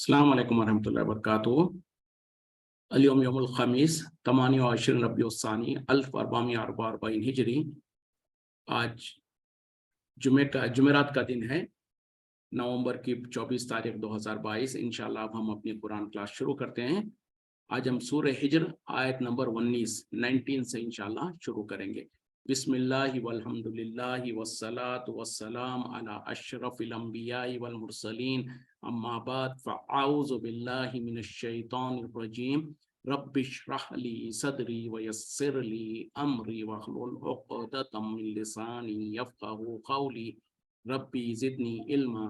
السلام علیکم ورحمۃ اللہ وبرکاتہ۔ اليوم یوم الخمیس 28 ربیع الثانی 1444 ہجری۔ آج جمعرات کا دن ہے، نومبر کی 24 تاریخ 2022۔ انشاءاللہ اب ہم اپنی قرآن کلاس شروع کرتے ہیں۔ آج ہم سورہ ہجر آیت نمبر 19 سے انشاءاللہ شروع کریں گے۔ بسم اللہ والحمد للہ والصلاة والسلام علی اشرف الانبیاء والمرسلین، اما بعد فاعوذ باللہ من الشیطان الرجیم۔ رب اشرح لی صدری ویسر لی امری واحلل عقدۃ من لسانی یفقہوا قولی، ربی زدنی علما۔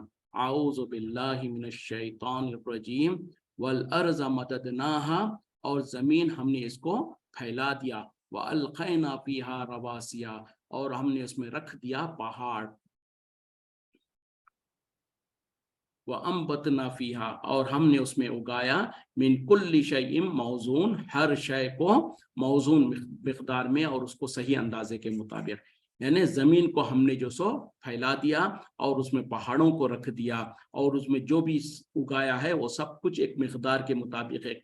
اعوذ باللہ من الشیطان الرجیم۔ والارض مددناها، اور زمین ہم نے اس کو پھیلا دیا، وَأَلْقَيْنَا فِيهَا رَوَاسِيَ، اور ہم نے اس میں رکھ دیا پہاڑ، وَأَنبَتْنَا فِيهَا، اور ہم نے اس میں اگایا، مِن كُلِّ شَيْءٍ موزون، ہر شے کو موزون مقدار میں اور اس کو صحیح اندازے کے مطابق۔ یعنی زمین کو ہم نے جو سو پھیلا دیا اور اس میں پہاڑوں کو رکھ دیا، اور اس میں جو بھی اگایا ہے وہ سب کچھ ایک مقدار کے مطابق، ایک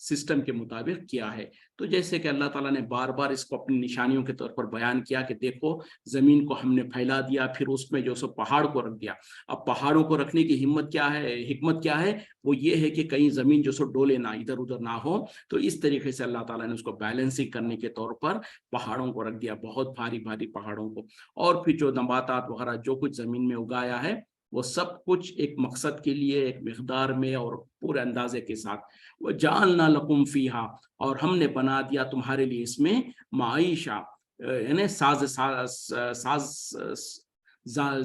سسٹم کے مطابق کیا ہے۔ تو جیسے کہ اللہ تعالیٰ نے بار بار اس کو اپنی نشانیوں کے طور پر بیان کیا کہ دیکھو زمین کو ہم نے پھیلا دیا، پھر اس میں جو سو پہاڑ کو رکھ دیا۔ اب پہاڑوں کو رکھنے کی حکمت کیا ہے؟ وہ یہ ہے کہ کہیں زمین جو سو ڈولے نہ، ادھر ادھر نہ ہو، تو اس طریقے سے اللہ تعالیٰ نے اس کو بیلنسنگ کرنے کے طور پر پہاڑوں کو رکھ دیا، بہت بھاری بھاری پہاڑوں کو۔ اور پھر جو نباتات وغیرہ جو کچھ زمین میں اگایا ہے وہ سب کچھ ایک مقصد کے لیے، ایک مقدار میں اور پورے اندازے کے ساتھ۔ وَجَعَلْنَا لَكُمْ فِيهَا، اور ہم نے بنا دیا تمہارے لیے اس میں معیشہ، یعنی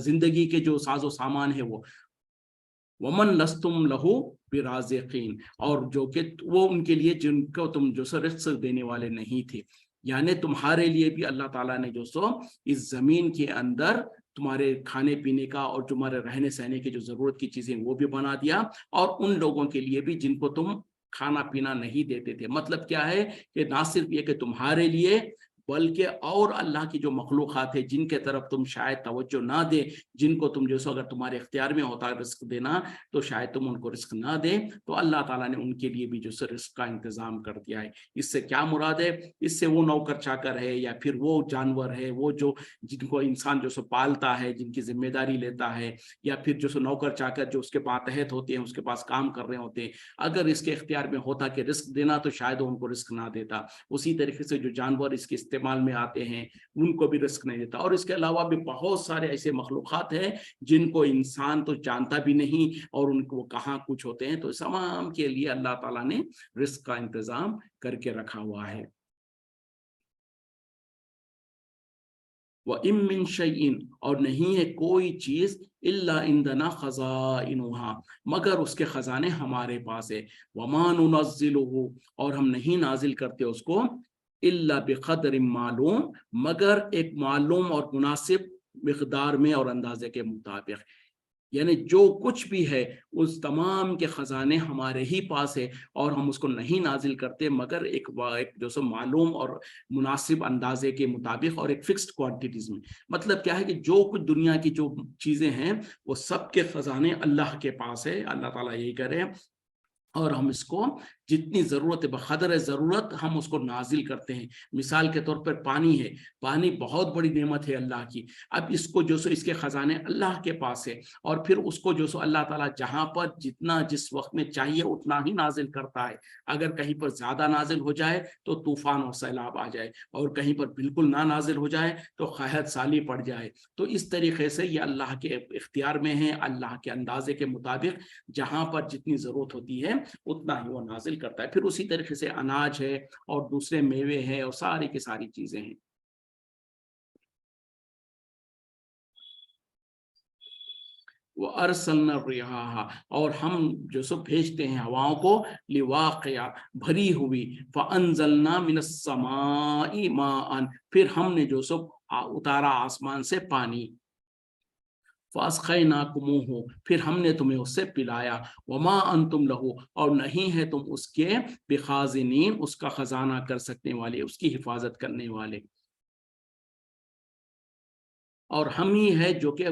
زندگی کے جو ساز و سامان ہے وہ، وَمَن لَسْتُمْ لَهُ بِرَازِقِينَ، اور جو کہ وہ ان کے لیے جن کو تم جو سو رزق دینے والے نہیں تھے۔ یعنی تمہارے لیے بھی اللہ تعالیٰ نے جو سو اس زمین کے اندر تمہارے کھانے پینے کا اور تمہارے رہنے سہنے کی جو ضرورت کی چیزیں وہ بھی بنا دیا، اور ان لوگوں کے لیے بھی جن کو تم کھانا پینا نہیں دیتے تھے۔ مطلب کیا ہے کہ نہ صرف یہ کہ تمہارے لیے، بلکہ اور اللہ کی جو مخلوقات ہے جن کے طرف تم شاید توجہ نہ دے، جن کو تم جو سو اگر تمہارے اختیار میں ہوتا ہے رزق دینا تو شاید تم ان کو رزق نہ دیں، تو اللہ تعالیٰ نے ان کے لیے بھی جو سو رزق کا انتظام کر دیا ہے۔ اس سے کیا مراد ہے؟ اس سے وہ نوکر چاکر ہے یا پھر وہ جانور ہے، وہ جو جن کو انسان جو سو پالتا ہے، جن کی ذمہ داری لیتا ہے، یا پھر جو سو نوکر چاکر جو اس کے ماتحت ہوتے ہیں، اس کے پاس کام کر رہے ہوتے ہیں، اگر اس کے اختیار میں ہوتا کہ رزق دینا تو شاید وہ ان کو رزق نہ دیتا۔ اسی طریقے سے جو جانور اس کے استعمال میں آتے ہیں ان کو بھی رزق نہیں دیتا۔ اور اس کے علاوہ بھی بہت سارے ایسے مخلوقات ہیں جن کو انسان تو جانتا بھی نہیں، اور ان کو کہاں کچھ ہوتے ہیں، تو تمام کے لیے اللہ تعالیٰ نے رزق کا انتظام کر کے رکھا ہوا ہے۔ وَإِن مِّن شَيْءٍ، اور نہیں ہے کوئی چیز، إِلَّا عِندَنَا خَزَائِنُهَا، مگر اس کے خزانے ہمارے پاس ہے۔ وَمَا نُنَزِّلُهُ، اور ہم نہیں نازل کرتے اس کو، إِلَّا بِقَدْرٍ معلوم، مگر ایک معلوم اور مناسب مقدار میں اور اندازے کے مطابق۔ یعنی جو کچھ بھی ہے اس تمام کے خزانے ہمارے ہی پاس ہے، اور ہم اس کو نہیں نازل کرتے مگر ایک جو سو معلوم اور مناسب اندازے کے مطابق اور ایک فکسڈ کوانٹیٹیز میں۔ مطلب کیا ہے کہ جو کچھ دنیا کی جو چیزیں ہیں وہ سب کے خزانے اللہ کے پاس ہے، اللہ تعالیٰ یہی کہہ رہے ہیں، اور ہم اس کو جتنی ضرورت ہے بقدر ضرورت ہم اس کو نازل کرتے ہیں۔ مثال کے طور پر پانی ہے، پانی بہت بڑی نعمت ہے اللہ کی۔ اب اس کو جو سو اس کے خزانے اللہ کے پاس ہے، اور پھر اس کو جو سو اللہ تعالیٰ جہاں پر جتنا جس وقت میں چاہیے اتنا ہی نازل کرتا ہے۔ اگر کہیں پر زیادہ نازل ہو جائے تو طوفان اور سیلاب آ جائے، اور کہیں پر بالکل نہ نازل ہو جائے تو قحط سالی پڑ جائے۔ تو اس طریقے سے یہ اللہ کے اختیار میں ہے، اللہ کے اندازے کے مطابق جہاں پر جتنی ضرورت ہوتی ہے اتنا ہی وہ نازل کرتا ہے۔ پھر اسی طریقے سے اناج ہے اور دوسرے میوے ہیں اور ساری کی ساری چیزیں ہیں۔ وَأَرْسَلْنَا الرِّيَاحَ، اور ہم جو سو بھیجتے ہیں ہواؤں کو، لِوَاقِعَ، بھری ہوئی، فَأَنزَلْنَا مِنَ السَّمَاءِ مَاءً، پھر ہم نے جو سو اتارا آسمان سے پانی، فَأَسْقَيْنَاكُمُوهُ، پھر ہم نے تمہیں اس سے پلایا، وَمَا أَنْتُمْ لَهُ، اور نہیں ہے تم اس کے بِخَازِنِينَ، اس کا خزانہ کر سکنے والے، اس کی حفاظت کرنے والے۔ और हम ही है जो कि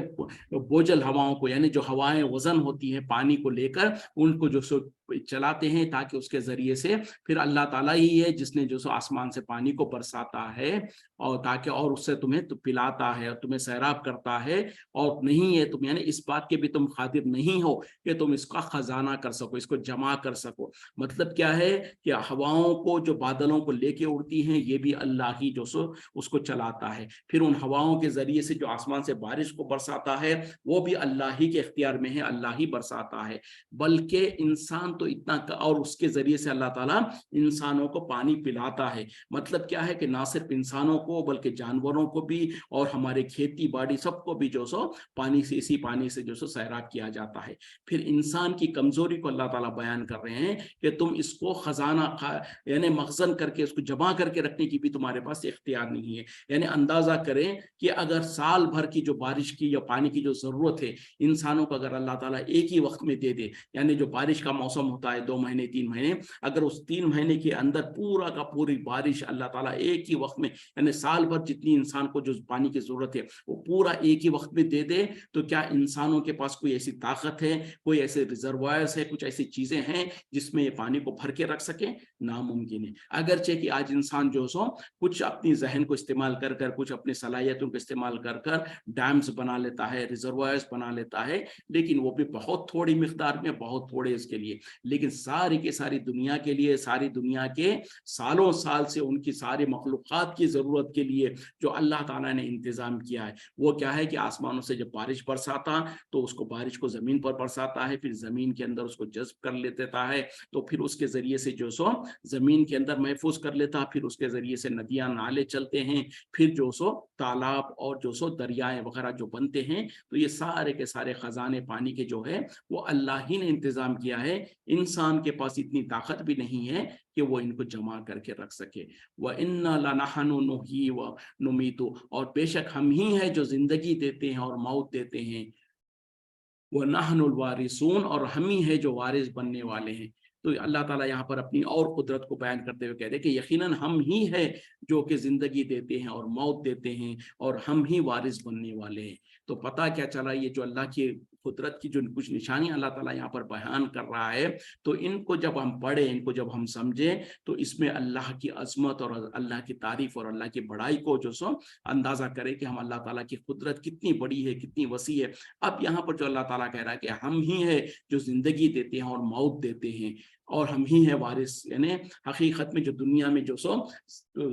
बोझल हवाओं को, यानी जो हवाएं वजन होती हैं पानी को लेकर, उनको जो सो चलाते हैं, ताकि उसके जरिए से फिर अल्लाह ताला ही है जिसने जो सो आसमान से पानी को बरसाता है, और ताकि और उससे तुम्हें तो पिलाता है और तुम्हें सैराब करता है। और नहीं है तुम, यानी इस बात के भी तुम खातिर नहीं हो कि तुम इसका खजाना कर सको, इसको जमा कर सको। मतलब क्या है कि हवाओं को, जो बादलों को लेके उड़ती हैं, ये भी अल्लाह ही जो सो उसको चलाता है। फिर उन हवाओं के जरिए से जो आसमान से बारिश को बरसाता है, वो भी अल्लाह ही के इख्तियार में है, अल्लाह ही बरसाता है। बल्कि इंसान तो इतना और उसके जरिए से अल्लाह ताला इंसानों को पानी पिलाता है। मतलब क्या है कि ना सिर्फ इंसानों को बल्कि जानवरों को भी और हमारे खेती बाड़ी सबको भी जो सो पानी से, इसी पानी से जो सो सैराब किया जाता है। फिर इंसान की कमजोरी को अल्लाह ताला बयान कर रहे हैं कि तुम इसको खजाना यानी मखजन करके उसको जमा करके रखने की भी तुम्हारे पास इख्तियार नहीं है। यानी अंदाजा करें कि अगर साल भर की जो बारिश की या पानी की जो जरूरत है इंसानों को, अगर अल्लाह ताला एक ही वक्त में दे दे, यानी जो बारिश का मौसम होता है 2 महीने 3 महीने, अगर उस 3 महीने के अंदर पूरा का पूरी बारिश अल्लाह ताला एक ही वक्त में, यानी साल भर जितनी इंसान को जो पानी की जरूरत है वो पूरा एक ही वक्त में दे दे, तो क्या इंसानों के पास कोई ऐसी ताकत है, कोई ऐसे रिजर्वायर्स है, कुछ ऐसी चीजें हैं जिसमें ये पानी को भर के रख सके? नामुमकिन है। अगरचे कि आज इंसान जो सो कुछ अपनी जहन को इस्तेमाल कर कर, कुछ अपनी सलाहियतों को इस्तेमाल कर कर डैम्स बना लेता है, रिजर्वायर्स बना लेता है, लेकिन वो भी बहुत थोड़ी मिकदार में, बहुत थोड़े इसके लिए। लेकिन सारी की सारी दुनिया के लिए, सारी दुनिया के सालों साल से उनकी सारी मखलूक़ात की जरूरत के लिए जो अल्लाह ताला ने इंतजाम किया है, वो क्या है कि आसमानों से जब बारिश बरसाता तो उसको बारिश को जमीन पर बरसाता है, फिर जमीन के अंदर उसको जज्ब कर लेता है, तो फिर उसके जरिए से जो सो जमीन के अंदर महफूज कर लेता है, फिर उसके जरिए से नदियां नाले चलते हैं, फिर जो सो तालाब और जो सो दरियाएं वगैरह जो बनते हैं। तो ये सारे के सारे खजाने पानी के जो है वो अल्लाह ही ने इंतजाम किया है। इंसान के पास इतनी ताकत भी नहीं है कि वो इनको जमा करके रख सके। व इन्ना लनहनु नुही व नुमीतु, और बेशक हम ही है जो जिंदगी देते हैं और मौत देते हैं। व नहनुल वारिसून, और हम ही है जो वारिस बनने वाले हैं। तो अल्लाह ताला यहाँ पर अपनी और कुदरत को बयान करते हुए कह रहे हैं कि यकीनन हम ही है जो कि जिंदगी देते हैं और मौत देते हैं, और हम ही वारिस बनने वाले हैं। तो पता क्या चला, ये जो अल्लाह की कुदरत की जो कुछ निशानी अल्लाह ताला यहाँ पर बयान कर रहा है, तो इनको जब हम पढ़े, इनको जब हम समझे, तो इसमें अल्लाह की अजमत और अल्लाह की तारीफ और अल्लाह की बड़ाई को जो सो अंदाजा करें कि हम अल्लाह ताला की कुदरत कितनी बड़ी है, कितनी वसी है। अब यहाँ पर जो अल्लाह ताला कह रहा है कि हम ही है जो जिंदगी देते हैं और मौत देते हैं, और हम ही है वारिस, यानी हकीकत में जो दुनिया में जो सो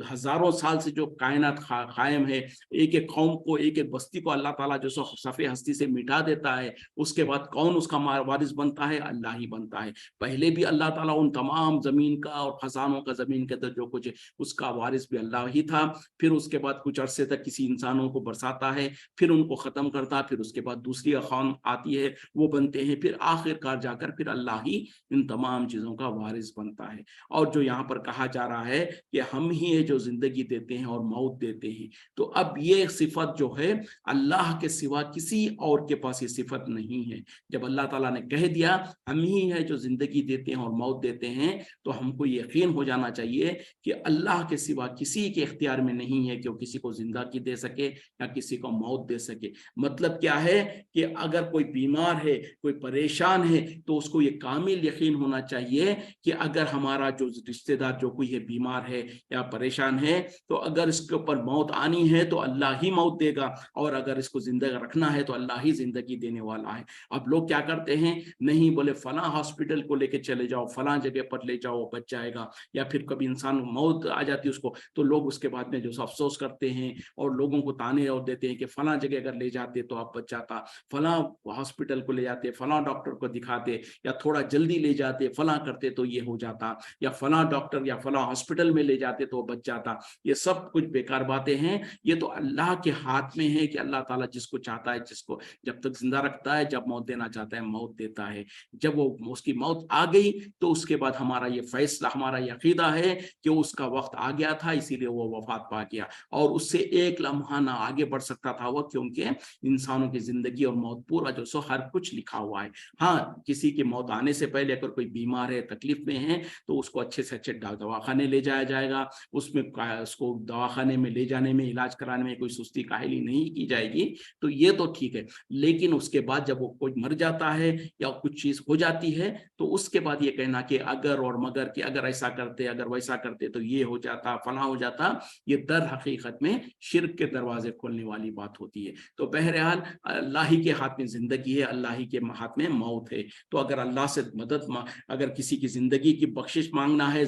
हजारों साल से जो कायनात कायम है, एक एक कौम को, एक एक बस्ती को अल्लाह ताला जो सो सफ़े हस्ती से मिटा देता है, उसके बाद कौन उसका वारिस बनता है? अल्लाह ही बनता है। पहले भी अल्लाह ताला उन तमाम जमीन का और खजानों का, जमीन के अंदर जो कुछ है उसका वारिस भी अल्लाह ही था। फिर उसके बाद कुछ अरसे तक किसी इंसानों को बरसाता है, फिर उनको खत्म करता है, फिर उसके बाद दूसरी कौम आती है, वो बनते हैं, फिर आखिरकार जाकर फिर अल्लाह ही इन तमाम चीजों का वारिस बनता है। और जो यहाँ पर कहा जा रहा है कि हम ही है जो जिंदगी देते हैं और मौत देते हैं, तो अब ये सिफत जो है अल्लाह के सिवा किसी और के पास ये सिफत नहीं है। जब अल्लाह ताला ने कह दिया हम ही है जो जिंदगी देते हैं और मौत देते हैं, तो हमको यकीन हो जाना चाहिए कि अल्लाह के सिवा किसी के इख्तियार में नहीं है कि वो किसी को जिंदगी दे सके या किसी को मौत दे सके। मतलब क्या है कि अगर कोई बीमार है, कोई परेशान है, तो उसको ये कामिल यकीन होना चाहिए कि अगर हमारा जो रिश्तेदार जो कोई है बीमार है या परेशान है, तो अगर इसके ऊपर मौत आनी है तो अल्लाह ही मौत देगा, और अगर इसको जिंदगी रखना है तो अल्लाह ही जिंदगी देने वाला है। अब लोग क्या करते हैं, नहीं बोले फला हॉस्पिटल को लेके चले जाओ, फला जगह पर ले जाओ, बच जाएगा, या फिर कभी इंसान मौत आ जाती है उसको, तो लोग उसके बाद में जो अफसोस करते हैं और लोगों को ताने और देते हैं कि फला जगह अगर ले जाते तो आप बच जाता, फला हॉस्पिटल को ले जाते, फला डॉक्टर को दिखाते, या थोड़ा जल्दी ले जाते, फला करते तो ये हो जाता, या फला डॉक्टर या फला हॉस्पिटल में ले जाते तो बच जाता। ये सब कुछ बेकार बातें हैं। ये तो अल्लाह के हाथ में है कि अल्लाह ताला जिसको चाहता है, जिसको जब तक जिंदा रखता है, जब मौत देना चाहता है मौत देता है। जब वो उसकी मौत आ गई तो उसके बाद हमारा ये फैसला, हमारा यकीदा है कि उसका वक्त आ गया था, इसीलिए वो वफात पा गया, और उससे एक लम्हा ना आगे बढ़ सकता था वो, क्योंकि इंसानों की जिंदगी और मौत पूरा जो सो हर कुछ लिखा हुआ है। हाँ, किसी की मौत आने से पहले अगर कोई बीमार बीमार है, तकलीफ में है, तो उसको अच्छे से अच्छे दवाखाने ले जाया जाएगा, उसमें उसको दवाखाने में ले जाने में, इलाज कराने में कोई सुस्ती काहली नहीं की जाएगी, तो ये तो ठीक है। लेकिन उसके बाद जब वो कोई मर जाता है या कुछ चीज हो जाती है, तो उसके बाद ये कहना कि अगर और मगर, कि अगर ऐसा करते, अगर वैसा करते तो ये हो जाता, फला हो जाता, ये दर हकीकत में शिर्क के दरवाजे खोलने वाली बात होती है। तो बहरहाल अल्लाह ही के हाथ में जिंदगी है, अल्लाह ही के हाथ में मौत है। तो अगर अल्लाह से मदद अगर किसी की जिंदगी की बख्शिश मांगना है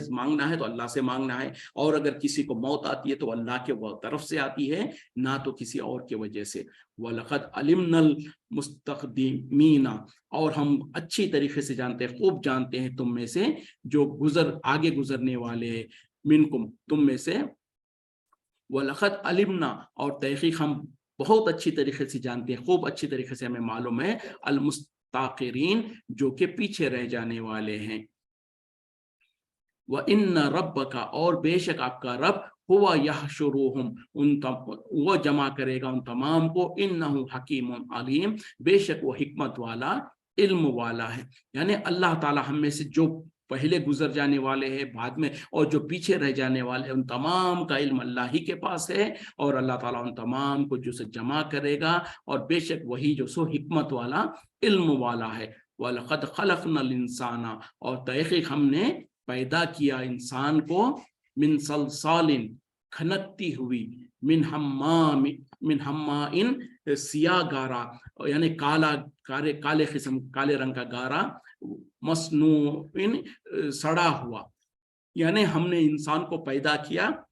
तो अल्लाह से मांगना है, और अगर किसी को मौत आती है तो अल्लाह के तरफ से आती है, ना तो किसी और की वजह से। वलक़द अलिमनल मुस्तक़दिमीना, और हम अच्छी तरीके से जानते हैं, खूब जानते हैं तुम में से जो आगे गुजरने वाले, मिनकुम तुम में से, वलक़द अलिमना, और तहक़ीक़ हम बहुत अच्छी तरीके से जानते हैं, खूब अच्छी तरीके से हमें मालूम है, अल मुस्ताक़िरीन, जो कि पीछे रह जाने वाले हैं। व इन्न रब्बका, और बेशक आपका रब, हुवा यहशुरुहुम, वो जमा करेगा उन तमाम को, इन्नहु हकीमुन अलीम, बेशक वो हिकमत वाला, इल्म वाला है। यानी अल्लाह ताला हम में से जो पहले गुजर जाने वाले हैं, बाद में, और जो पीछे रह जाने वाले हैं, उन तमाम का इल्म अल्लाह ही के पास है, और अल्लाह ताला उन तमाम को जो से जमा करेगा, और बेशक वही जो सो हिकमत वाला, इल्म वाला है। वलक़द खलक़नल इंसाना, और तहक़ीक़ हमने पैदा किया इंसान को, मिन सलसालिन, खनकती हुई, मिन हम्माइन, सिया गारा, यानी काले किस्म, काले रंग का गारा, मसनूइन, सड़ा हुआ। यानी हमने इंसान को पैदा किया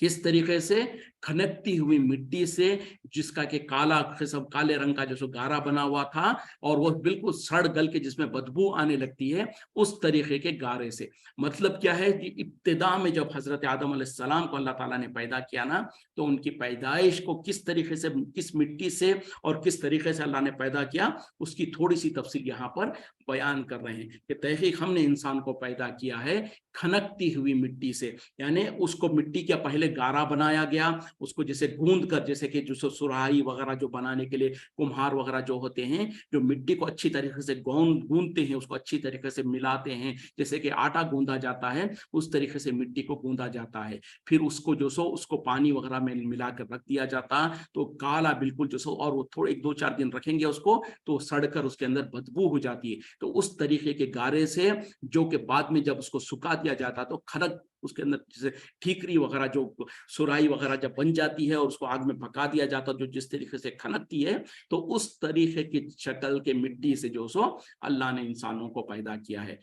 किस तरीके से, खनकती हुई मिट्टी से, जिसका कि काले रंग का जो गारा बना हुआ था, और वो बिल्कुल सड़ गल के जिसमें बदबू आने लगती है, उस तरीके के गारे से। मतलब क्या है कि इब्तिदा में जब हजरत आदम अलैहिस्सलाम को अल्लाह ताला ने पैदा किया ना, तो उनकी पैदाइश को किस तरीके से, किस मिट्टी से और किस तरीके से अल्लाह ने पैदा किया, उसकी थोड़ी सी तफसील यहाँ पर बयान कर रहे हैं कि तहकीक हमने इंसान को पैदा किया है खनकती हुई मिट्टी से, यानी उसको मिट्टी का पहले गारा बनाया गया, उसको जैसे गूंद कर, जैसे कि जो सुराही वगैरह जो बनाने के लिए कुम्हार वगैरह जो होते हैं, जो मिट्टी को अच्छी तरीके से गूंदते हैं, उसको अच्छी तरीके से मिलाते हैं, जैसे कि आटा गूंदा जाता है, उस तरीके से मिट्टी को गूंदा जाता है। फिर उसको जो सो उसको पानी वगैरह में मिलाकर रख दिया जाता, तो काला बिल्कुल जो सो, और वो थोड़े 1-2-4 दिन रखेंगे उसको, तो सड़कर उसके अंदर बदबू हो जाती है। तो उस तरीके के गारे से, जो कि बाद में जब उसको सुखा दिया जाता, तो खनक, उसके अंदर जैसे ठीकरी वगैरह, जो सुराही वगैरह जब बन जाती है और उसको आग में पका दिया जाता, जो जिस तरीके से खनकती है, तो उस तरीके की शक्ल के मिट्टी से जो सो अल्लाह ने इंसानों को पैदा किया है।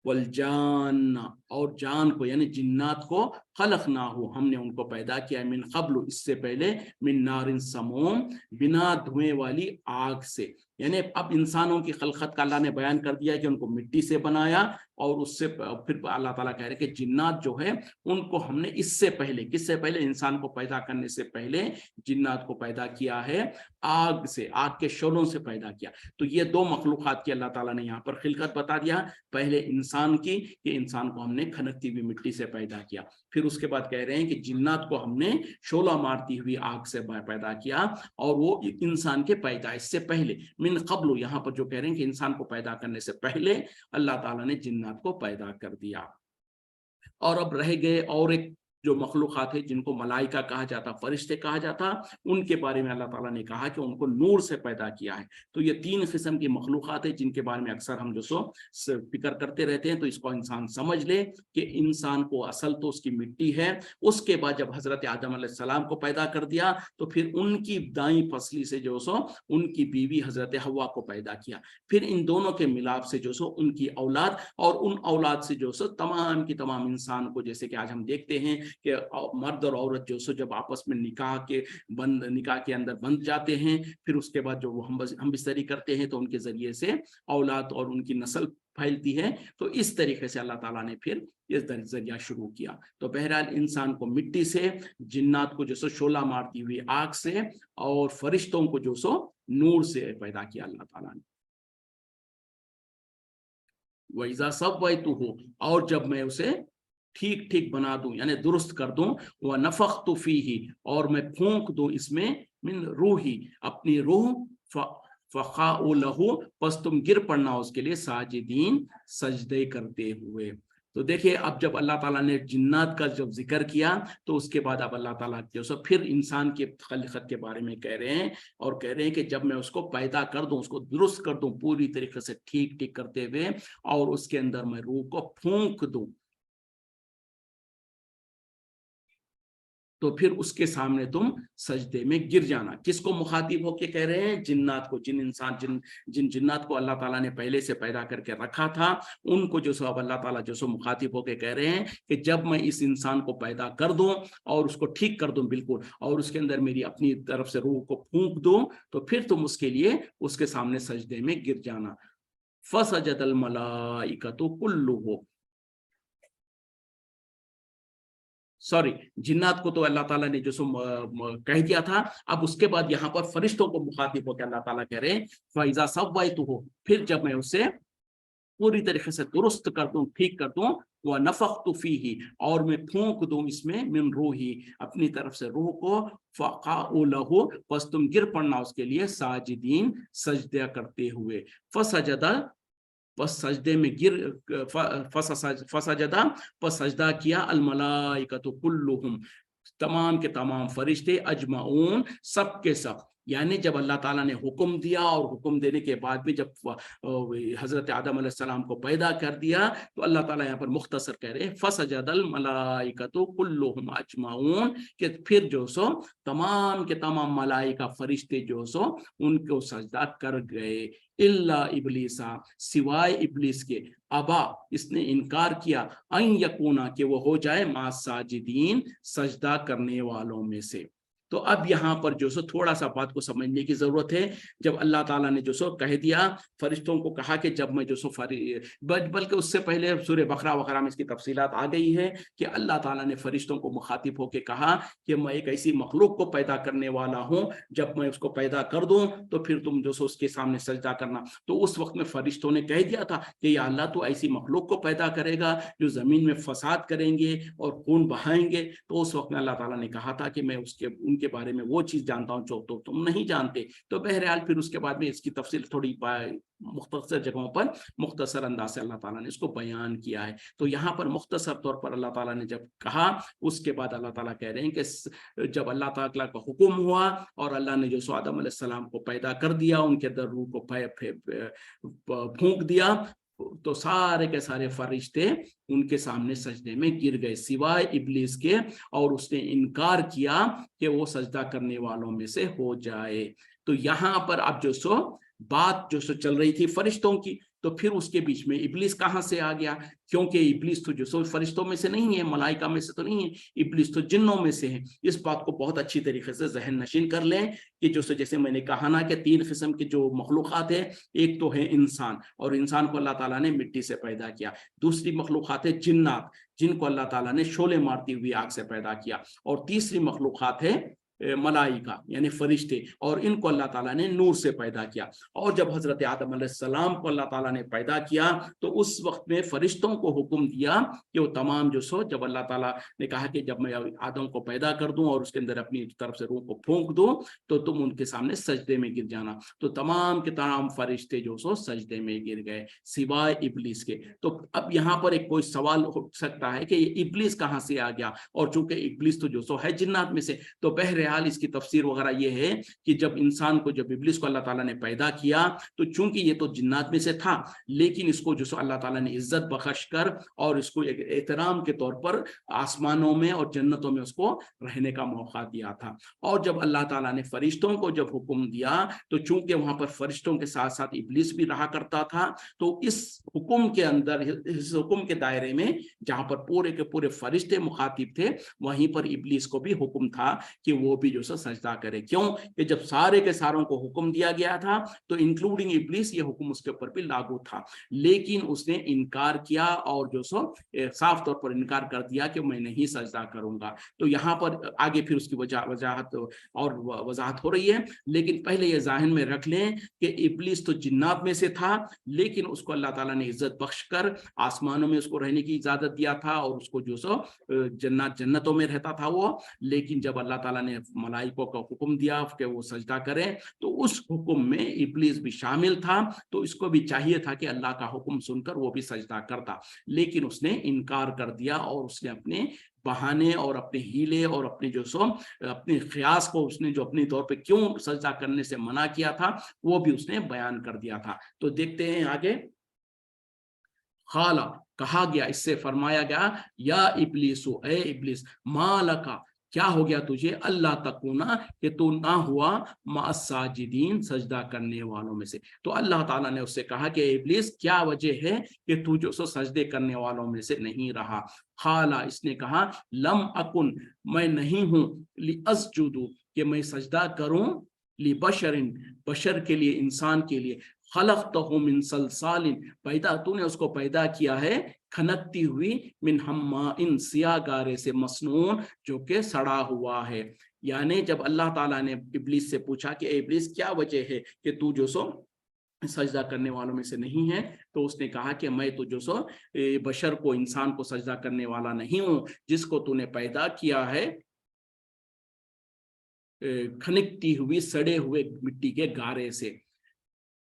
वल जान, और जान को यानी जिन्नात को, खलक़नाहु, हमने उनको पैदा किया, मिन क़ब्ल, इससे पहले, मिन नारिन समूम, बिना धुएं वाली आग से। यानी अब इंसानों की खलकत का अल्लाह ने बयान कर दिया कि उनको मिट्टी से बनाया, और उससे फिर अल्लाह ताला कह रहे कि जिन्नात जो है उनको हमने इससे पहले, किससे पहले, इंसान को पैदा करने से पहले जिन्नात को पैदा किया है आग से, आग के शोलों से पैदा किया। तो ये 2 मखलूकात की अल्लाह ताला ने यहाँ पर खिलकत बता दिया, पहले इंसान की, कि इंसान को हमने खनकती हुई मिट्टी से पैदा किया, फिर उसके बाद कह रहे हैं कि जिन्नात को हमने शोला मारती हुई आग से पैदा किया, और वो इंसान के पैदाइश से पहले, मिन क़ब्ल, यहाँ पर जो कह रहे हैं कि इंसान को पैदा करने से पहले अल्लाह ताला ने जिन्नात को पैदा कर दिया। और अब रह गए और एक जो मखलूक़ात है, जिनको मलाइका कहा जाता, फरिश्ते कहा जाता, उनके बारे में अल्लाह ताला ने कहा कि उनको नूर से पैदा किया है। तो ये 3 किस्म की मखलूक़ात है जिनके बारे में अक्सर हम जो सो फिक्र करते रहते हैं। तो इसको इंसान समझ ले कि इंसान को असल तो उसकी मिट्टी है, उसके बाद जब हजरत आदम अलैहिस्सलाम को पैदा कर दिया, तो फिर उनकी दाई फसली से जो सो उनकी बीवी हजरत हवा को पैदा किया, फिर इन दोनों के मिलाप से जो सो उनकी औलाद, और उन औलाद से जो सो तमाम की तमाम इंसान को, जैसे कि आज हम देखते हैं कि मर्द और औरत जो सो जब आपस में निकाह के अंदर बंध जाते हैं, फिर उसके बाद जो वो हम बिस्तरी करते हैं, तो उनके जरिए से औलाद और उनकी नस्ल फैलती है। तो इस तरीके से अल्लाह ताला ने फिर ये जरिया शुरू किया। तो बहरहाल इंसान को मिट्टी से, जिन्नात को जो सो शोला मारती हुई आग से, और फरिश्तों को जो सो नूर से पैदा किया अल्लाह ताला ने। वैज़ा सव्वैतुहु, और जब मैं उसे ठीक ठीक बना दूं, यानी दुरुस्त कर दूं, व नफ़ख्तु फीही, और मैं फूंक दूं इसमें, मिन रूही, अपनी रूह, फ़क़ाउ लहू, बस तुम गिर पड़ना उसके लिए, साजिदीन, सजदे करते हुए। तो देखिए अब जब अल्लाह ताला ने जिन्नात का जब जिक्र किया तो उसके बाद अब अल्लाह ताला जो सो फिर इंसान के खलीकत के बारे में कह रहे हैं, और कह रहे हैं कि जब मैं उसको पैदा कर दूं, उसको दुरुस्त कर दूं पूरी तरीके से ठीक ठीक करते हुए, और उसके अंदर मैं रूह को फूंक दूं, तो फिर उसके सामने तुम सजदे में गिर जाना। किसको मुखातिब होके कह रहे हैं? जिन्नात को। जिन जिन्नात को अल्लाह ताला ने पहले से पैदा करके रखा था, उनको जो सो अब अल्लाह ताला जो सो मुखातिब होके कह रहे हैं कि जब मैं इस इंसान को पैदा कर दूं और उसको ठीक कर दूं बिल्कुल, और उसके अंदर मेरी अपनी तरफ से रूह को फूंक दूं, तो फिर तुम उसके लिए उसके सामने सजदे में गिर जाना। फसजदल मलाइकतु कुल्लुहुम, सॉरी, जिन्नात को तो अल्लाह ताला ने जो सो कह दिया था। अब उसके बाद यहाँ पर फरिश्तों को मुखातिब होकर अल्लाह ताला कह रहे हैं, फैजा सव्वैतुहु, फिर जब मैं उसे पूरी तरीके से दुरुस्त कर दूं, ठीक कर दूं, व नफख्तु फीही, और मैं फूंक दूं इसमें, मिन रूही, अपनी तरफ से रूह को, फ़क़ाउ लहू, बस तुम गिर पड़ना उसके लिए, साजिदीन, सजदा करते हुए। फसजदा, बस सजदे में गिर, फसजदा, बस सजदा किया, अल मलाइकतु कुल्लुहुम, तमाम के तमाम फरिश्ते, अजमाऊन, सब के सब। यानी जब अल्लाह ताला ने हुक्म दिया, और हुक्म देने के बाद भी जब हजरत आदम अलैहिस्सलाम को पैदा कर दिया, तो अल्लाह ताला यहाँ पर मुख्तसर कह रहे हैं, फसजदल मलाइकतु कुल्लुहुम अजमाऊन, कि फिर जो सो तमाम के तमाम मलाइका फरिश्ते जो सो उनको सजदा कर गए, इल्ला इब्लीसा, सिवाय इब्लीस के, अबा, इसने इनकार किया, अन यकूना, कि वो हो जाए, मा साजिदीन, सजदा करने वालों में से। तो अब यहाँ पर जो सो थोड़ा सा बात को समझने की जरूरत है। जब अल्लाह ताला ने जो सो कह दिया, फरिश्तों को कहा कि जब मैं जो सो बल्कि उससे पहले सूरह बकरा वगैरह में इसकी तफसीलात आ गई है कि अल्लाह ताला ने फरिश्तों को मुखातिब होकर कहा कि मैं एक ऐसी मखलूक को पैदा करने वाला हूँ, जब मैं उसको पैदा कर दूं तो फिर तुम जो सो उसके सामने सजदा करना। तो उस वक्त में फरिश्तों ने कह दिया था कि या अल्लाह, तो ऐसी मखलूक को पैदा करेगा जो जमीन में फसाद करेंगे और खून बहाएंगे। तो उस वक्त में अल्लाह ताला ने कहा था कि मैं उनके बारे में वो चीज जानता हूं जो तो तुम नहीं जानते। तो बहरहाल फिर उसके बाद में इसकी तफसील थोड़ी मुख्तसर जगहों पर मुख्तसर अंदाज से अल्लाह ताला ने इसको बयान किया है। तो यहाँ पर मुख्तसर तौर पर अल्लाह ताला ने जब कहा, उसके बाद अल्लाह ताला कह रहे हैं कि जब अल्लाह ताला का हुक्म हुआ और अल्लाह ने जो सो आदम अलैहिस्सलाम को पैदा कर दिया, उनके अंदर रूह को फूंक दिया, तो सारे के सारे फरिश्ते उनके सामने सजदे में गिर गए, सिवाय इब्लीस के, और उसने इनकार किया कि वो सजदा करने वालों में से हो जाए। तो यहाँ पर अब जो सो बात जो सो चल रही थी फरिश्तों की, तो फिर उसके बीच में इब्लीस कहाँ से आ गया? क्योंकि इब्लीस तो जो सो फरिश्तों में से नहीं है, मलाइका में से तो नहीं है, इब्लीस तो जिन्नों में से है। इस बात को बहुत अच्छी तरीके से जहन नशीन कर लें कि जो सो जैसे मैंने कहा ना कि 3 किस्म के जो मखलूकात है, एक तो है इंसान, और इंसान को अल्लाह ताला ने मिट्टी से पैदा किया। दूसरी मखलूकात है जिन्नात, जिनको अल्लाह ताला ने शोले मारती हुई आग से पैदा किया। और तीसरी मखलूकात है मलाइका यानी फरिश्ते, और इनको अल्लाह ताला ने नूर से पैदा किया। और जब हजरत आदम अलैहिस्सलाम को अल्लाह ताला ने पैदा किया, तो उस वक्त में फरिश्तों को हुक्म दिया कि वो तमाम जो सो, जब अल्लाह ताला ने कहा कि जब मैं आदम को पैदा कर दूं और उसके अंदर अपनी तरफ से रूह को फूंक दूं, तो तुम उनके सामने सजदे में गिर जाना। तो तमाम के तमाम फरिश्ते जो सो सजदे में गिर गए, सिवाय इब्लीस के। तो अब यहाँ पर एक कोई सवाल हो सकता है कि ये इब्लीस कहाँ से आ गया, और चूंकि इब्लीस तो जो सो है जिन्नात में से, तो बहरहाल इसकी तफसीर वगैरह ये है कि जब इंसान को, जब इब्लीस को अल्लाह ताला ने पैदा किया, तो चूंकि ये तो जिन्नात में से था, लेकिन इसको जो सो अल्लाह ताला ने इज्जत बख्श कर और इसको एक एहतराम के तौर पर आसमानों में और जन्नतों में उसको रहने का मौका दिया था। और जब अल्लाह ताला ने फरिश्तों को जब हुक्म दिया, तो चूंकि वहां पर फरिश्तों के साथ साथ इब्लीस भी रहा करता था, तो इस हुक्म के अंदर, इस हुक्म के दायरे में जहां पर पूरे के पूरे फरिश्ते मुखातिब थे, वहीं पर इब्लीस को भी हुक्म था कि वो भी जो सो सजदा करे। क्यों? कि जब सारे के सारों को हुक्म दिया गया था, तो इंक्लूडिंग इब्लीस, ये हुक्म उसके ऊपर भी लागू था, लेकिन उसने इनकार किया और जो सो साफ तौर पर इनकार कर दिया कि मैं नहीं सजदा करूंगा। तो यहाँ पर आगे फिर उसकी वजाहत और वजाहत हो रही है, लेकिन पहले ये ज़हन में रख लें कि इब्लीस तो जिन्नात में से था, लेकिन उसको अल्लाह ताला ने इज्जत बख्श कर आसमानों में उसको रहने की इजाजत दिया था, और उसको जो सो जन्नतों में रहता था वो। लेकिन जब अल्लाह ताला ने मलाइकों को हुक्म दिया कि वो सजदा करें, तो उस हुक्म में इब्लीस भी शामिल था, तो इसको भी चाहिए था कि अल्लाह का हुक्म सुनकर वो भी सजदा करता, लेकिन उसने इनकार कर दिया और उसने अपने बहाने और अपने हीले और अपने जो सो अपने ख्यास को उसने जो अपने तौर पे क्यों सजदा करने से मना किया था वो भी उसने बयान कर दिया था। तो देखते हैं आगे, खाला कहा गया, इससे फरमाया गया, या इब्लीसु ए इब्लीस, मालका क्या हो गया तुझे, अल्लाह तकूना कि तू ना हुआ मासाजिदीन सजदा करने वालों में से। तो अल्लाह ताला ने उससे कहा कि इब्लीस क्या वजह है कि तू जो सो सजदे करने वालों में से नहीं रहा। खाला इसने कहा, लम अकुन मैं नहीं हूं, लि अस्जुदु कि मैं सजदा करूं, लि बशरिन बशर के लिए, इंसान के लिए, खलक़तहु मिन सलसालिन पैदा तूने उसको पैदा किया है खनकती हुई, मिन हम्माइन सिया गारे से, मसनून जो कि सड़ा हुआ है। यानी जब अल्लाह ताला ने इब्लीस से पूछा कि इब्लीस क्या वजह है कि तू जो सो सजदा करने वालों में से नहीं है, तो उसने कहा कि मैं तो जो सो बशर को, इंसान को सजदा करने वाला नहीं हूं, जिसको तूने पैदा किया है खनकती हुई सड़े हुए मिट्टी के गारे से।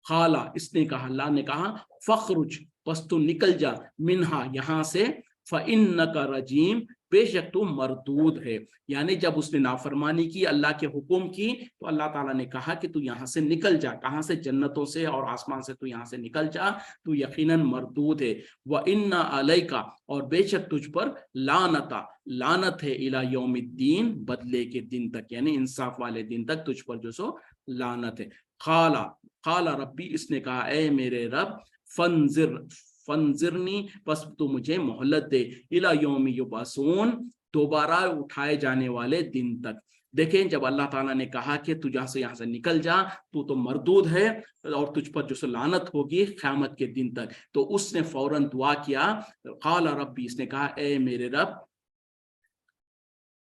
खाला इसने कहा, अल्लाह ने कहा, फखरुज बस तू निकल जा, मिनहा यहाँ से, फ़इन्नका रजीम बेशक तू मरदूद है। यानी जब उसने नाफरमानी की, अल्लाह के हुक्म की, तो अल्लाह ताला ने कहा कि तू यहाँ से निकल जा। कहाँ से? जन्नतों से और आसमान से तू यहाँ से निकल जा, तू यकीनन मरदूद है। व इन्ना अलैका और बेशक तुझ पर लानता लानत है, इला यौमिद्दीन बदले के दिन तक, यानी इंसाफ वाले दिन तक तुझ पर जो सो लानत है। खाला खाला रब्बी इसने कहा, ए मेरे रब, फंजिरनी बस तू मुझे मोहलत दे, इला यौमी युबासून दोबारा उठाए जाने वाले दिन तक। देखें, जब अल्लाह ताला ने कहा कि तू यहाँ से निकल जा, तू तो मरदूद है और तुझ पर जो सो लानत होगी क़यामत के दिन तक, तो उसने फौरन दुआ किया, क़ाला रब्बी इसने कहा, ए मेरे रब,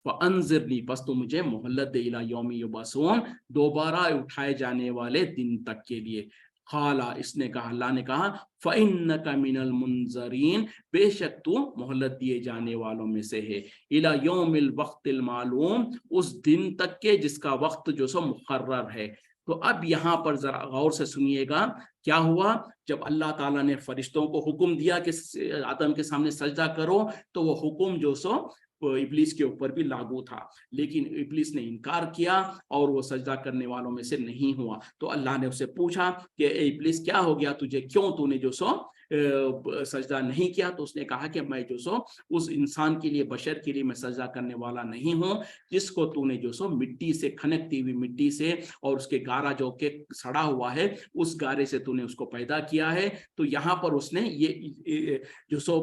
फ़अंज़िरनी बस तो मुझे मोहल्लत दे, इला यौमी युबासून दोबारा उठाए जाने वाले दिन तक के लिए। खाला इसने कहा, अल्लाह ने कहा, फ़इन्नका मिनल मुनज़रीन बेशक तू मोहल्लत दिए जाने वालों में से है, इला यौमिल वक़्तिल मालूम उस दिन तक के जिसका वक्त जो सो मुक़र्रर है। तो अब यहाँ पर जरा गौर से सुनिएगा, क्या हुआ जब अल्लाह ताला ने फरिश्तों को हुक्म दिया कि आदम के सामने सजदा करो, तो वो हुक्म जो सो इब्लीस के ऊपर भी लागू था, लेकिन इब्लीस ने इनकार किया और वो सजदा करने वालों में से नहीं हुआ। तो अल्लाह ने उससे पूछा कि इब्लीस क्या हो गया तुझे, क्यों तूने जो सो सजदा नहीं किया? तो उसने कहा कि मैं जो सो उस इंसान के लिए, बशर के लिए मैं सजदा करने वाला नहीं हूँ, जिसको तूने जो सो मिट्टी से, खनकती हुई मिट्टी से और उसके गारा जो के सड़ा हुआ है, उस गारे से तूने उसको पैदा किया है। तो यहाँ पर उसने ये जो सो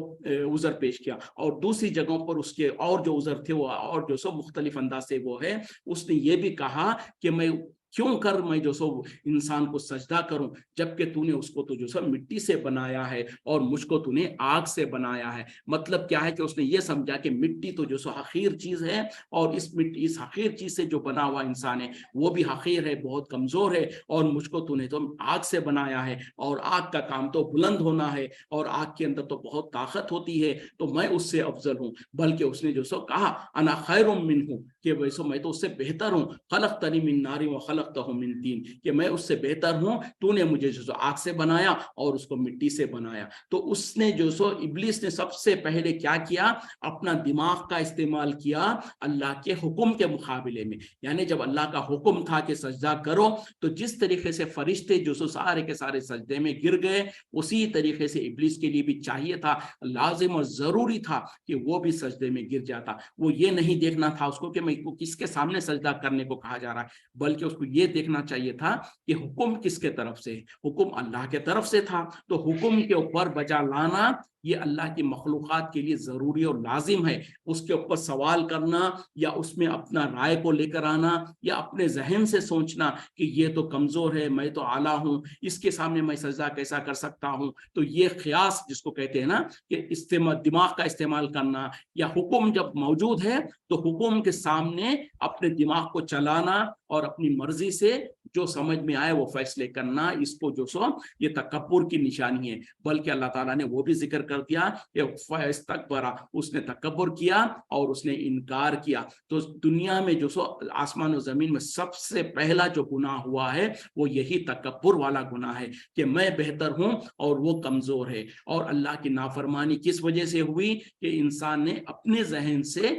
उज़र पेश किया, और दूसरी जगहों पर उसके और जो उज़र थे वो और जो सो मुख्तलिफ अंदाज से वो है। उसने ये भी कहा कि मैं क्यों कर मैं जो सो इंसान को सजदा करूं, जबकि तूने उसको तो जो सो मिट्टी से बनाया है और मुझको तूने आग से बनाया है। मतलब क्या है कि उसने ये समझा कि मिट्टी तो जो सो हकीर चीज है, और इस हकीर चीज से जो बना हुआ इंसान है वो भी हकीर है, बहुत कमजोर है, और मुझको तूने तो आग से बनाया है, और आग का काम तो बुलंद होना है, और आग के अंदर तो बहुत ताकत होती है, तो मैं उससे अफजल हूँ। बल्कि उसने जो सो कहा, अना खैरुम मिन्हु कि वैसे मैं तो उससे बेहतर हूँ, खलक़तनी मिन नारिन व खलक़तहु मिन तीन कि मैं उससे बेहतर हूँ, तूने मुझे जो सो आग से बनाया और उसको मिट्टी से बनाया। तो उसने जो सो इब्लीस ने सबसे पहले क्या किया, अपना दिमाग का इस्तेमाल किया अल्लाह के हुक्म के मुकाबले में। यानी जब अल्लाह का हुक्म था कि सजदा करो, तो जिस तरीके से फरिश्ते जो सो सारे के सारे सजदे में गिर गए, उसी तरीके से इब्लीस के लिए भी चाहिए था, लाजिम और जरूरी था कि वो भी सजदे में गिर जाता। वो ये नहीं देखना था उसको कि मैं किसके सामने सजदा करने को कहा जा रहा है, बल्कि उसको ये देखना चाहिए था कि हुक्म किसके तरफ से, हुक्म अल्लाह के तरफ से था। तो हुक्म के ऊपर बजा लाना ये अल्लाह की मखलूक़ात के लिए ज़रूरी और लाजिम है। उसके ऊपर सवाल करना या उसमें अपना राय को लेकर आना या अपने जहन से सोचना कि ये तो कमज़ोर है, मैं तो आला हूँ, इसके सामने मैं सजदा कैसा कर सकता हूँ, तो ये ख्यास जिसको कहते हैं ना कि दिमाग का इस्तेमाल करना, या हुक्म जब मौजूद है तो हुक्म के सामने अपने दिमाग को चलाना और अपनी मर्जी से जो समझ में आए वो फैसले करना, इसको जो सो ये तकब्बुर की निशानी है। बल्कि अल्लाह ताला ने वो भी जिक्र कर कर दिया, फस्तकबरा, उसने तकब्बुर किया और उसने इनकार किया। तो दुनिया में जो सो आसमान और जमीन में सबसे पहला जो गुनाह हुआ है वो यही तकब्बुर वाला गुनाह है कि मैं बेहतर हूं और वो कमजोर है। और अल्लाह की नाफरमानी किस वजह से हुई कि इंसान ने अपने जहन से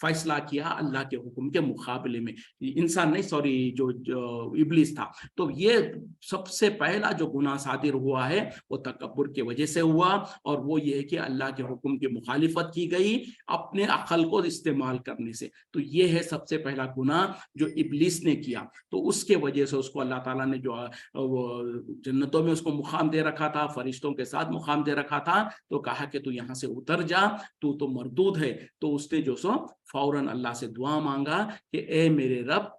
फैसला किया अल्लाह के हुक्म के मुकाबले में। इंसान नहीं, सॉरी, जो इब्लिस था। तो ये सबसे पहला जो गुनाह सादिर हुआ है वो तकब्बुर की वजह से हुआ, और वो ये है कि अल्लाह के हुक्म की मुखालिफत की गई अपने अक्ल को इस्तेमाल करने से। तो ये है सबसे पहला गुनाह जो इब्लिस ने किया। तो उसके वजह से उसको अल्लाह ताला ने जो वो जन्नतों में उसको मुकाम दे रखा था, फरिश्तों के साथ मुकाम दे रखा था, तो कहा कि तू यहाँ से उतर जा, तू तो मरदूद है। तो उसने जो सो फौरन अल्लाह से दुआ मांगा कि ए मेरे रब,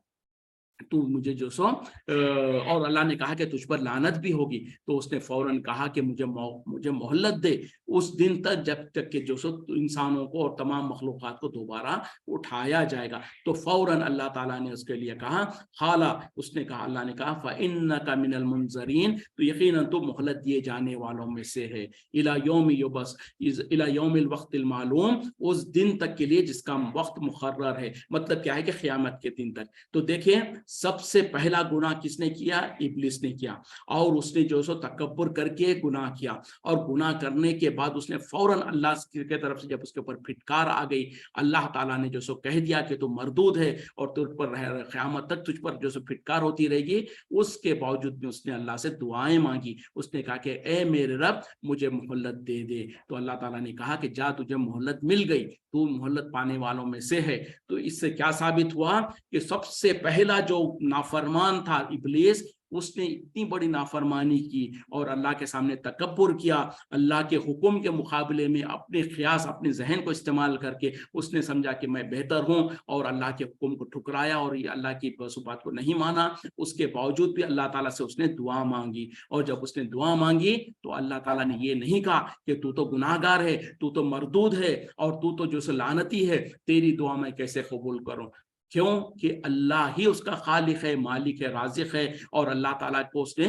तू मुझे जो सो और अल्लाह ने कहा कि तुझ पर लानत भी होगी। तो उसने फौरन कहा कि मुझे मोहल्लत दे उस दिन तक जब तक कि जो सो इंसानों को और तमाम मखलूक़ात को दोबारा उठाया जाएगा। तो फौरन अल्लाह ताला ने उसके लिए कहा, खाला, उसने कहा, अल्लाह ने कहा फ़इन्नका मिनल मुनज़रीन, तो यकीनन तू मोहलत दिए जाने वालों में से है, इला यौम युबस, इला यौमिल वक्तिल मालूम, उस दिन तक के लिए जिसका वक्त मुकर्रर है। मतलब क्या है कि क़यामत के दिन तक। तो देखिए सबसे पहला गुनाह किसने किया? इब्लिस ने किया। और उसने जो सो तकब्बुर करके गुनाह किया, और गुनाह करने के बाद उसने फौरन अल्लाह की तरफ से जब उसके ऊपर फिटकार आ गई, अल्लाह ताला ने जो सो कह दिया कि तू मरदूद है और तुझ पर क़यामत तक तुझ पर जो सो फिटकार होती रहेगी, उसके बावजूद भी उसने अल्लाह से दुआएं मांगी। उसने कहा कि ए मेरे रब, मुझे मोहल्लत दे दे। तो अल्लाह ताला ने कहा कि जा, तुझे मोहल्लत मिल गई, तू मोहल्लत पाने वालों में से है। तो इससे क्या साबित हुआ कि सबसे पहला जो नाफरमान था इब्लिस, उसने इतनी बड़ी नाफरमानी की और अल्लाह के सामने तकब्बुर किया, अल्लाह के हुक्म के मुकाबले में अपने ख्यास, अपने जहन को इस्तेमाल करके उसने समझा कि मैं बेहतर हूं, और अल्लाह के हुक्म को ठुकराया और ये अल्लाह की बात को नहीं माना। उसके बावजूद भी अल्लाह ताला से उसने दुआ मांगी, और जब उसने दुआ मांगी तो अल्लाह ताला ने ये नहीं कहा कि तू तो गुनाहगार है, तू तो मरदूद है और तू तो जो लानती है, तेरी दुआ मैं कैसे कबूल करूं। क्यों? कि अल्लाह ही उसका खालिक है, मालिक है, राज़िक है। और अल्लाह ताला को उसने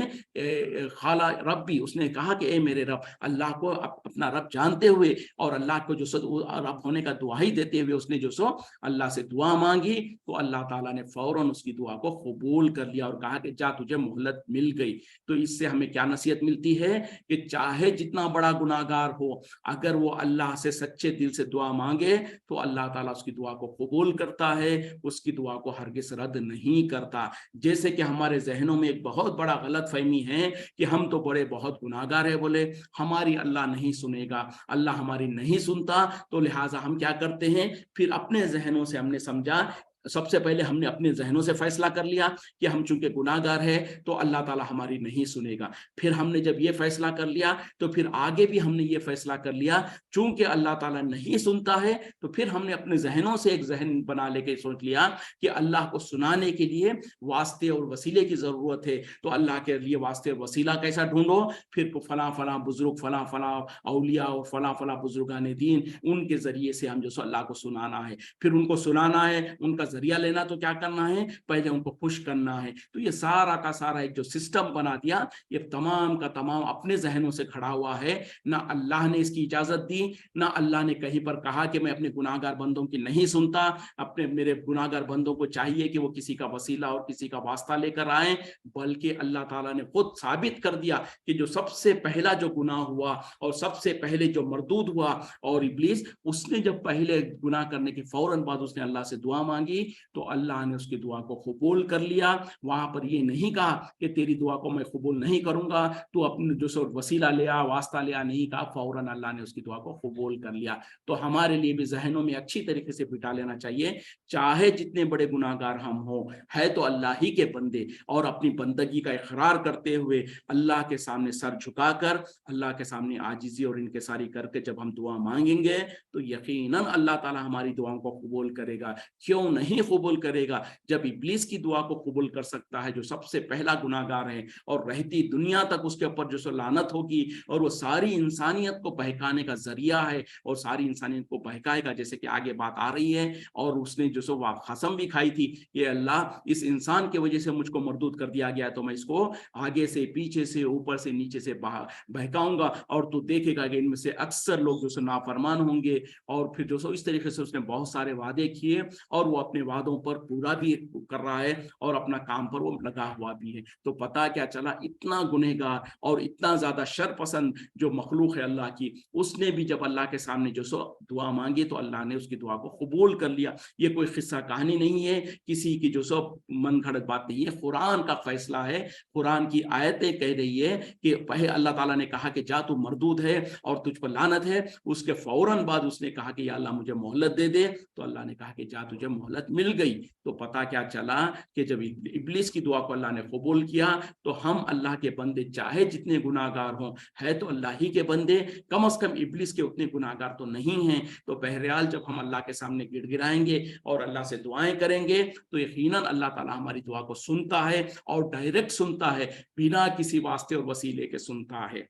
खाला रब्बी, उसने कहा कि ए मेरे रब, अल्लाह को अपना रब जानते हुए और अल्लाह को जो सो रब होने का दुआई देते हुए उसने जो सो अल्लाह से दुआ मांगी, तो अल्लाह ताला ने फौरन उसकी दुआ को कबूल कर लिया और कहा कि जा, तुझे मोहलत मिल गई। तो इससे हमें क्या नसीहत मिलती है कि चाहे जितना बड़ा गुनाहगार हो, अगर वो अल्लाह से सच्चे दिल से दुआ मांगे तो अल्लाह ताला उसकी दुआ को कबूल करता है, उसकी दुआ को हरगिज़ रद्द नहीं करता। जैसे कि हमारे जहनों में एक बहुत बड़ा गलत फहमी है कि हम तो बड़े बहुत गुनाहगार है, बोले हमारी अल्लाह नहीं सुनेगा, अल्लाह हमारी नहीं सुनता, तो लिहाजा हम क्या करते हैं, फिर अपने जहनों से हमने समझा, सबसे पहले हमने अपने जहनों से फैसला कर लिया कि हम चूंकि गुनाहगार है तो अल्लाह ताला हमारी नहीं सुनेगा। फिर हमने जब ये फैसला कर लिया तो फिर आगे भी हमने ये फैसला कर लिया चूंकि अल्लाह ताला नहीं सुनता है, तो फिर हमने अपने जहनों से एक जहन बना लेके सोच लिया कि अल्लाह को सुनाने के लिए वास्ते और वसीले की जरूरत है। तो अल्लाह के लिए वास्ते और वसीला कैसा ढूंढो, फिर फला फला बुजुर्ग, फला फला औलिया और फला फला बुजुर्गान दीन, उनके जरिए से हम जो अल्लाह को सुनाना है। फिर उनको सुनाना है, उनका जरिया लेना, तो क्या करना है, पहले उनको खुश करना है। तो ये सारा का सारा एक जो सिस्टम बना दिया, ये तमाम का तमाम अपने जहनों से खड़ा हुआ है। ना अल्लाह ने इसकी इजाजत दी, ना अल्लाह ने कहीं पर कहा कि मैं अपने गुनाहगार बंदों की नहीं सुनता। अपने मेरे गुनाहगार बंदों को चाहिए कि वो किसी का वसीला और किसी का वास्ता लेकर आए, बल्कि अल्लाह ताला ने खुद साबित कर दिया कि जो सबसे पहला जो गुनाह हुआ और सबसे पहले जो मरदूद हुआ और इब्लीस, उसने जब पहले गुनाह करने के फौरन बाद उसने अल्लाह से दुआ मांगी तो अल्लाह ने उसकी दुआ को कबूल कर लिया। वहां पर ये नहीं कहा कि तेरी दुआ को मैं कबूल नहीं करूंगा, तू अपने जो सो वसीला ले आ, वास्ता ले आ, नहीं कहा, फौरन अल्लाह ने उसकी दुआ को कबूल कर लिया। तो हमारे लिए भी जहनों में अच्छी तरीके से बिठा लेना चाहिए, चाहे जितने बड़े गुनाहगार हम हो, है तो अल्लाह ही के बंदे, और अपनी बंदगी का इकरार करते हुए अल्लाह के सामने सर झुकाकर अल्लाह के सामने आजिजी और इनकिसारी करके जब हम दुआ मांगेंगे तो यकीनन अल्लाह ताला हमारी दुआओं को कबूल करेगा। क्यों नहीं نہیں قبول کرے گا جب ابلیس کی دعا کو قبول کر سکتا ہے جو سب سے پہلا گناہگار ہے, اور رہتی دنیا تک اس کے اوپر جو سو لعنت ہوگی, اور وہ ساری انسانیت کو بہکانے کا ذریعہ ہے اور ساری انسانیت کو بہکائے گا, جیسے کہ آگے بات آ رہی ہے. اور اس نے جو سو قسم بھی کھائی تھی کہ اللہ اس انسان کی وجہ سے مجھ کو مردود کر دیا گیا تو میں اس کو آگے سے پیچھے سے اوپر سے نیچے سے بہکاؤں گا, اور تو دیکھے گا کہ ان میں سے اکثر لوگ جو سو نافرمان ہوں گے. اور پھر جو سو اس طریقے سے اس نے بہت سارے وعدے کیے اور وہ اپنے وعدوں پر پورا بھی کر رہا ہے اور اپنا کام پر وہ لگا ہوا بھی ہے. تو پتا کیا چلا, اتنا گنہگار اور اتنا زیادہ شر پسند جو مخلوق ہے اللہ کی, اس نے بھی جب اللہ کے سامنے جو سو دعا مانگی تو اللہ نے اس کی دعا کو قبول کر لیا. یہ کوئی قصہ کہانی نہیں ہے, کسی کی جو سو من گھڑت بات نہیں ہے, قرآن کا فیصلہ ہے. قرآن کی آیتیں کہہ رہی ہے کہ پہلے اللہ تعالیٰ نے کہا کہ جا تو مردود ہے اور تجھ پر لعنت ہے, اس کے فوراً بعد اس نے کہا کہ یا اللہ مجھے مہلت دے دے, تو اللہ نے کہا کہ جا تجھے مہلت مل گئی. تو پتا کیا چلا کہ جب ابلیس کی دعا کو اللہ نے قبول کیا تو ہم اللہ کے بندے چاہے جتنے گناہگار ہوں, ہے تو اللہ ہی کے بندے, کم از کم ابلیس کے اتنے گناہگار تو نہیں ہیں. تو بہرحال جب ہم اللہ کے سامنے گڑ گڑائیں گے اور اللہ سے دعائیں کریں گے تو یقیناً اللہ تعالیٰ ہماری دعا کو سنتا ہے اور ڈائریکٹ سنتا ہے, بنا کسی واسطے اور وسیلے کے سنتا ہے.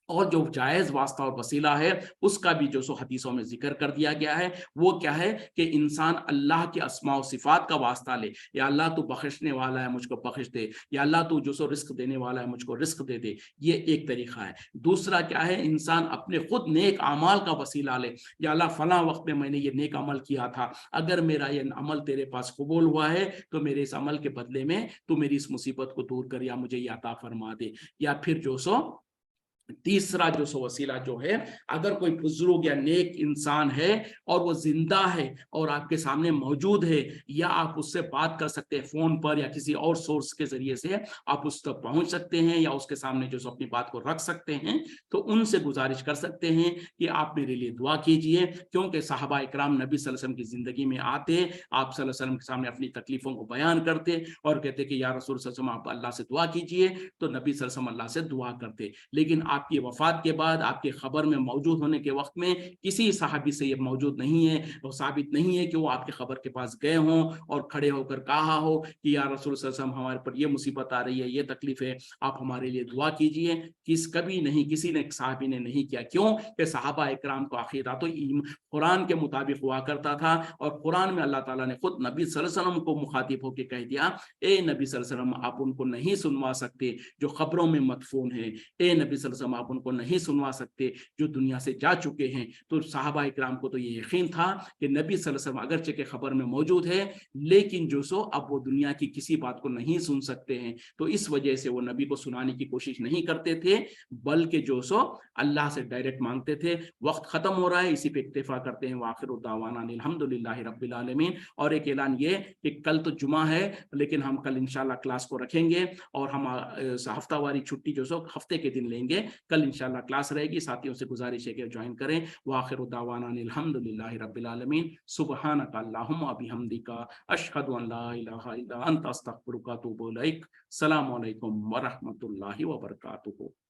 اور جو جائز واسطہ اور وسیلہ ہے اس کا بھی جو سو حدیثوں میں ذکر کر دیا گیا ہے. وہ کیا ہے کہ انسان اللہ کے اسماء و صفات کا واسطہ لے, یا اللہ تو بخشنے والا ہے مجھ کو بخش دے, یا اللہ تو جو سو رزق دینے والا ہے مجھ کو رزق دے دے, یہ ایک طریقہ ہے. دوسرا کیا ہے, انسان اپنے خود نیک اعمال کا وسیلہ لے, یا اللہ فلاں وقت میں میں نے یہ نیک عمل کیا تھا, اگر میرا یہ عمل تیرے پاس قبول ہوا ہے تو میرے اس عمل کے بدلے میں تو میری اس مصیبت کو دور کر یا مجھے یہ عطا فرما دے. یا پھر جو سو تیسرا جو سو وسیلہ جو ہے, اگر کوئی بزرگ یا نیک انسان ہے اور وہ زندہ ہے اور آپ کے سامنے موجود ہے, یا آپ اس سے بات کر سکتے ہیں فون پر یا کسی اور سورس کے ذریعے سے آپ اس تک پہنچ سکتے ہیں, یا اس کے سامنے جو سو اپنی بات کو رکھ سکتے ہیں, تو ان سے گزارش کر سکتے ہیں کہ آپ میرے لیے دعا کیجئے. کیونکہ صحابہ اکرام نبی صلی اللہ علیہ وسلم کی زندگی میں آتے, آپ صلی اللہ علیہ وسلم کے سامنے اپنی تکلیفوں کو بیان کرتے اور کہتے کہ یا رسول صلی اللہ علیہ وسلم آپ اللہ سے دعا کیجئے, تو نبی صلی اللہ علیہ وسلم اللہ سے دعا کرتے. لیکن آپ کی وفات کے بعد آپ کی خبر میں موجود ہونے کے وقت میں کسی صحابی سے یہ موجود نہیں ہے, وہ ثابت نہیں ہے کہ وہ آپ کی خبر کے پاس گئے ہوں اور کھڑے ہو کر کہا ہو کہ یا رسول صلی اللہ علیہ وسلم ہمارے پر یہ مصیبت آ رہی ہے, یہ تکلیف ہے, آپ ہمارے لیے دعا کیجئے. کبھی نہیں, کسی نے صحابی نے نہیں کیا. کیوں کہ صحابہ اکرام کو عقیدہ تو قرآن کے مطابق ہوا کرتا تھا, اور قرآن میں اللہ تعالیٰ نے خود نبی صلی اللہ علیہ وسلم کو مخاطب ہو کے کہہ دیا, اے نبی صلی اللہ علیہ وسلم آپ ان کو نہیں سنوا سکتے جو خبروں میں مدفون ہیں, اے نبی صلی اللہ علیہ وسلم آپ ان کو نہیں سنوا سکتے جو دنیا سے جا چکے ہیں. تو صحابہ اکرام کو تو یہ یقین تھا کہ نبی صلی اللہ علیہ وسلم اگرچہ کہ خبر میں موجود ہے لیکن جو سو اب وہ دنیا کی کسی بات کو نہیں سن سکتے ہیں, تو اس وجہ سے وہ نبی کو سنانے کی کوشش نہیں کرتے تھے, بلکہ جو سو اللہ سے ڈائریکٹ مانگتے تھے. وقت ختم ہو رہا ہے, اسی پہ اکتفا کرتے ہیں. وآخر دعوانا الحمدللہ رب العالمین. اور ایک اعلان یہ کہ کل تو جمعہ ہے لیکن ہم کل انشاءاللہ کلاس کو رکھیں گے, اور ہم ہفتہ واری چھٹی جو سو ہفتے کے دن لیں گے. کل انشاءاللہ کلاس رہے گی, ساتھیوں سے گزارش ہے کہ جوائن کریں. وآخر دعوانا الحمدللہ رب العالمین. سبحانک اللہم و بحمدک اشہد ان لا الہ الا انت استغفرک و اتوب الیک. السلام علیکم ورحمۃ اللہ وبرکاتہ.